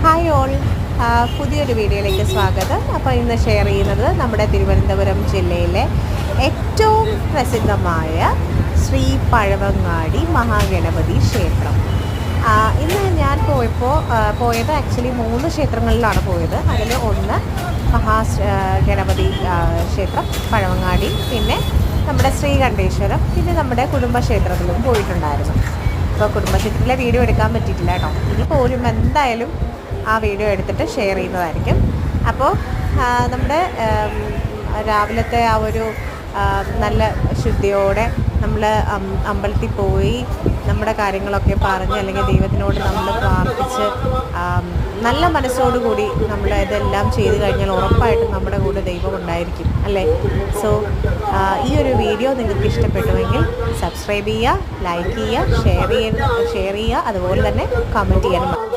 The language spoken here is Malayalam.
ഹായ് ഓൾ, പുതിയൊരു വീഡിയോയിലേക്ക് സ്വാഗതം. അപ്പോൾ ഇന്ന് ഷെയർ ചെയ്യുന്നത് നമ്മുടെ തിരുവനന്തപുരം ജില്ലയിലെ ഏറ്റവും പ്രസിദ്ധമായ ശ്രീ പഴവങ്ങാടി മഹാഗണപതി ക്ഷേത്രം. ഇന്ന് ഞാൻ പോയത് ആക്ച്വലി 3 ക്ഷേത്രങ്ങളിലാണ് പോയത്. അതിൽ ഒന്ന് ഗണപതി ക്ഷേത്രം പഴവങ്ങാടി, പിന്നെ നമ്മുടെ ശ്രീകണ്ഠേശ്വരം, പിന്നെ നമ്മുടെ കുടുംബക്ഷേത്രത്തിലും പോയിട്ടുണ്ടായിരുന്നു. അപ്പോൾ കുടുംബക്ഷേത്രത്തിലെ വീഡിയോ എടുക്കാൻ പറ്റിയിട്ടില്ല കേട്ടോ. ഇനി പോലും എന്തായാലും ആ വീഡിയോ എടുത്തിട്ട് ഷെയർ ചെയ്യുന്നതായിരിക്കും. അപ്പോൾ നമ്മുടെ രാവിലത്തെ ആ ഒരു നല്ല ശുദ്ധിയോടെ നമ്മൾ അമ്പലത്തിൽ പോയി നമ്മുടെ കാര്യങ്ങളൊക്കെ പറഞ്ഞ്, അല്ലെങ്കിൽ ദൈവത്തിനോട് നമ്മൾ പ്രാർത്ഥിച്ച് നല്ല മനസ്സോടുകൂടി നമ്മൾ ഇതെല്ലാം ചെയ്ത് കഴിഞ്ഞാൽ ഉറപ്പായിട്ടും നമ്മുടെ കൂടെ ദൈവം ഉണ്ടായിരിക്കും, അല്ലേ? സോ ഈ ഒരു വീഡിയോ നിങ്ങൾക്ക് ഇഷ്ടപ്പെട്ടുവെങ്കിൽ സബ്സ്ക്രൈബ് ചെയ്യുക, ലൈക്ക് ചെയ്യുക, ഷെയർ ചെയ്യുക, അതുപോലെ തന്നെ കമൻറ്റ് ചെയ്യാനും